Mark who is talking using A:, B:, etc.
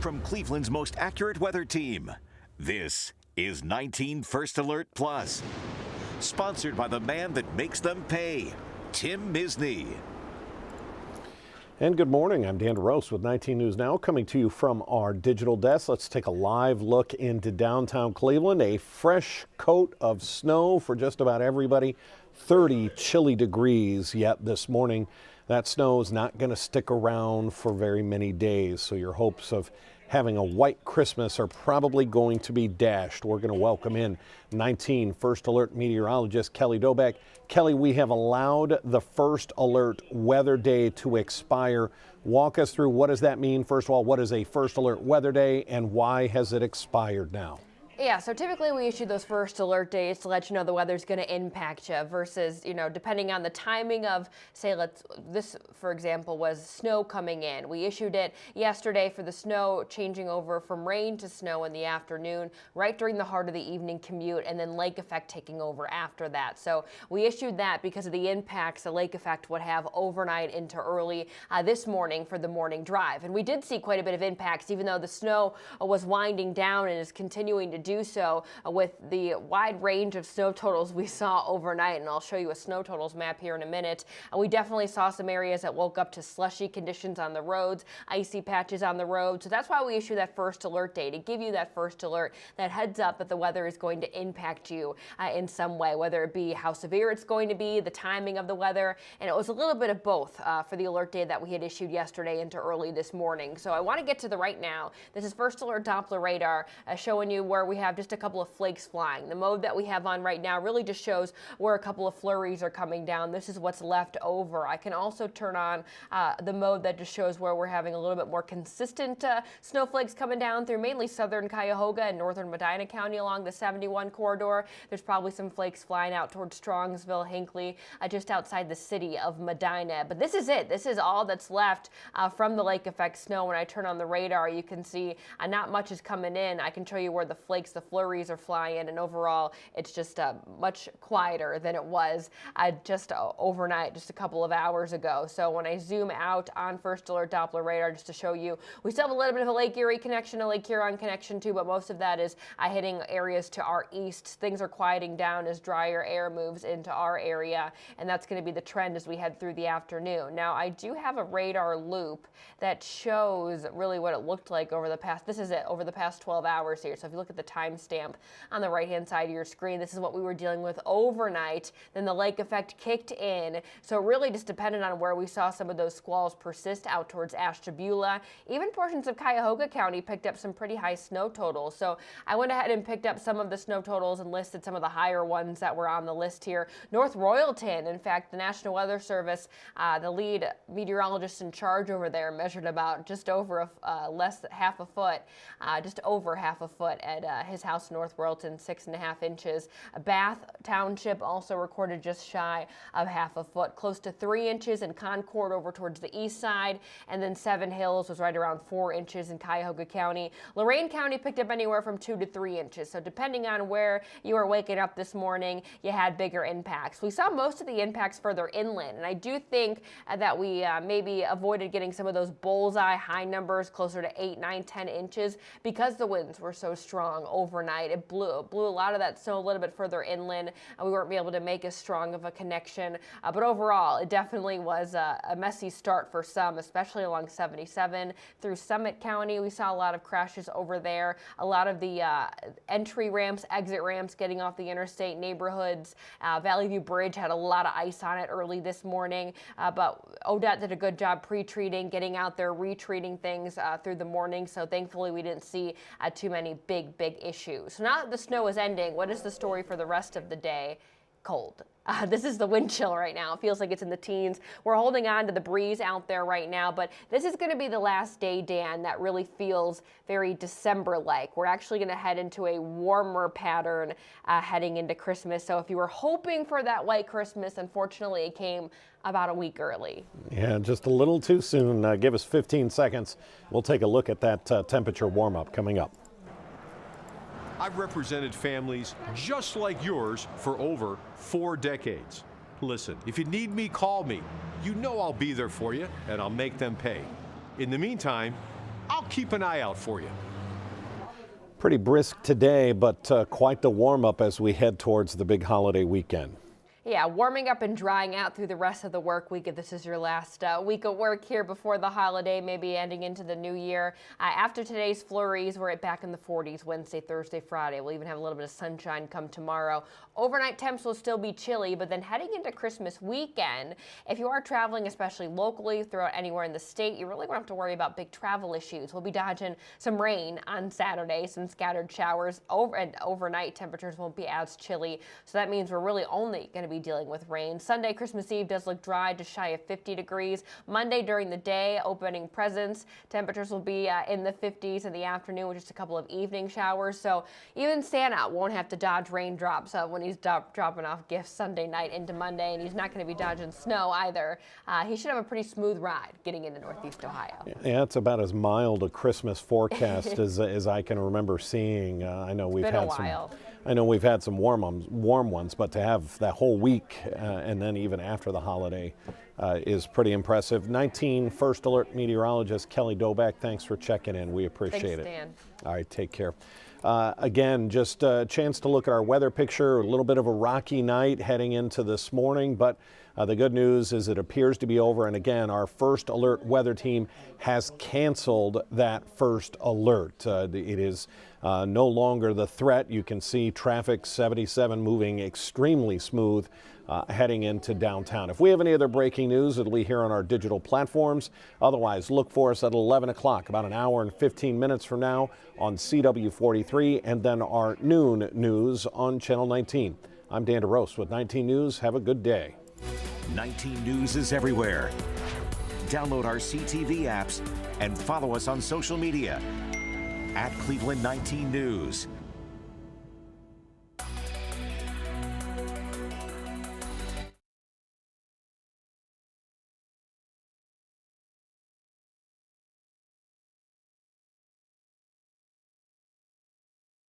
A: from Cleveland's most accurate weather team. This is 19 First Alert Plus, sponsored by the man that makes them pay, Tim Misney.
B: And good morning, I'm Dan DeRose with 19 News Now, coming to you from our digital desk. Let's take a live look into downtown Cleveland. A fresh coat of snow for just about everybody. 30 chilly degrees yet this morning. That snow is not going to stick around for very many days, so your hopes of having a white Christmas are probably going to be dashed. We're going to welcome in 19 First Alert meteorologist Kelly Doback. Kelly, we have allowed the First Alert weather day to expire. Walk us through, what does that mean? First of all, what is a First Alert weather day and why has it expired now?
C: Yeah, so typically we issue those first alert days to let you know the weather's going to impact you versus, depending on the timing of, say, this, for example, was snow coming in. We issued it yesterday for the snow changing over from rain to snow in the afternoon, right during the heart of the evening commute, and then lake effect taking over after that. So we issued that because of the impacts the lake effect would have overnight into early this morning for the morning drive. And we did see quite a bit of impacts, even though the snow was winding down and is continuing to do so with the wide range of snow totals we saw overnight. And I'll show you a snow totals map here in a minute. And we definitely saw some areas that woke up to slushy conditions on the roads, icy patches on the road. So that's why we issue that first alert day, to give you that first alert, that heads up that the weather is going to impact you in some way, whether it be how severe it's going to be, the timing of the weather. And it was a little bit of both for the alert day that we had issued yesterday into early this morning. So I want to get to the right now. This is First Alert Doppler radar showing you where we have just a couple of flakes flying. The mode that we have on right now really just shows where a couple of flurries are coming down. This is what's left over. I can also turn on the mode that just shows where we're having a little bit more consistent snowflakes coming down through mainly southern Cuyahoga and northern Medina County along the 71 corridor. There's probably some flakes flying out towards Strongsville, Hinckley, just outside the city of Medina. But this is it. This is all that's left from the lake effect snow. When I turn on the radar, you can see not much is coming in. I can show you where the flakes, the flurries are flying, and overall it's just much quieter than it was just overnight, just a couple of hours ago. So when I zoom out on First Alert Doppler radar, just to show you, we still have a little bit of a Lake Erie connection, a Lake Huron connection too, but most of that is hitting areas to our east. Things are quieting down as drier air moves into our area, and that's going to be the trend as we head through the afternoon. Now, I do have a radar loop that shows really what it looked like over the past, this is it, over the past 12 hours here. So if you look at the timestamp on the right-hand side of your screen, this is what we were dealing with overnight. Then the lake effect kicked in. So it really just depended on where we saw some of those squalls persist out towards Ashtabula. Even portions of Cuyahoga County picked up some pretty high snow totals. So I went ahead and picked up some of the snow totals and listed some of the higher ones that were on the list here. North Royalton, in fact, the National Weather Service, the lead meteorologist in charge over there, measured about just over half a foot, just over half a foot at his house North Royalton, 6.5 inches. Bath Township also recorded just shy of half a foot, close to 3 inches in Concord over towards the east side, and then Seven Hills was right around 4 inches in Cuyahoga County. Lorain County picked up anywhere from 2 to 3 inches. So depending on where you were waking up this morning, you had bigger impacts. We saw most of the impacts further inland, and I do think that we maybe avoided getting some of those bullseye high numbers closer to 8, 9, 10 inches because the winds were so strong overnight. It blew a lot of that snow a little bit further inland, and we weren't able to make as strong of a connection. But overall, it definitely was a messy start for some, especially along 77 through Summit County. We saw a lot of crashes over there. A lot of the entry ramps, exit ramps getting off the interstate neighborhoods. Valley View Bridge had a lot of ice on it early this morning, but ODOT did a good job pre-treating, getting out there, retreating things through the morning. So thankfully, we didn't see too many big issues. So now that the snow is ending, what is the story for the rest of the day? Cold. This is the wind chill right now. It feels like it's in the teens. We're holding on to the breeze out there right now, but this is going to be the last day, Dan, that really feels very December-like. We're actually going to head into a warmer pattern heading into Christmas. So if you were hoping for that white Christmas, unfortunately, it came about a week early.
B: Yeah, just a little too soon. Give us 15 seconds. We'll take a look at that temperature warm-up coming up.
D: I've represented families just like yours for over 4 decades. Listen, if you need me, call me. You know I'll be there for you, and I'll make them pay. In the meantime, I'll keep an eye out for you.
B: Pretty brisk today, but quite the warm up as we head towards the big holiday weekend.
C: Yeah, warming up and drying out through the rest of the work week. If this is your last week of work here before the holiday, maybe ending into the new year. After today's flurries, we're back in the 40s Wednesday, Thursday, Friday. We'll even have a little bit of sunshine come tomorrow. Overnight temps will still be chilly, but then heading into Christmas weekend, if you are traveling, especially locally throughout anywhere in the state, you really won't have to worry about big travel issues. We'll be dodging some rain on Saturday, some scattered showers, and overnight temperatures won't be as chilly. So that means we're really only going to be dealing with rain. Sunday, Christmas Eve does look dry, just shy of 50 degrees. Monday during the day, opening presents, temperatures will be in the 50s in the afternoon with just a couple of evening showers. So even Santa won't have to dodge raindrops when he's dropping off gifts Sunday night into Monday, and he's not going to be dodging snow either. He should have a pretty smooth ride getting into Northeast Ohio.
B: Yeah, it's about as mild a Christmas forecast as I can remember seeing. I know we've had some. I know we've had some warm ones, but to have that whole week and then even after the holiday is pretty impressive. 19 First Alert meteorologist Kelly Doback, thanks for checking in. We appreciate it.
C: Thanks, Dan.
B: All right, take care. Again, just a chance to look at our weather picture. A little bit of a rocky night heading into this morning, but the good news is it appears to be over. And again, our First Alert weather team has canceled that first alert. It is no longer the threat. You can see traffic 77 moving extremely smooth heading into downtown. If we have any other breaking news, it'll be here on our digital platforms. Otherwise, look for us at 11 o'clock, about an hour and 15 minutes from now on CW43, and then our noon news on Channel 19. I'm Dan DeRose with 19 News. Have a good day.
A: 19 News is everywhere. Download our CTV apps and follow us on social media at Cleveland 19 News.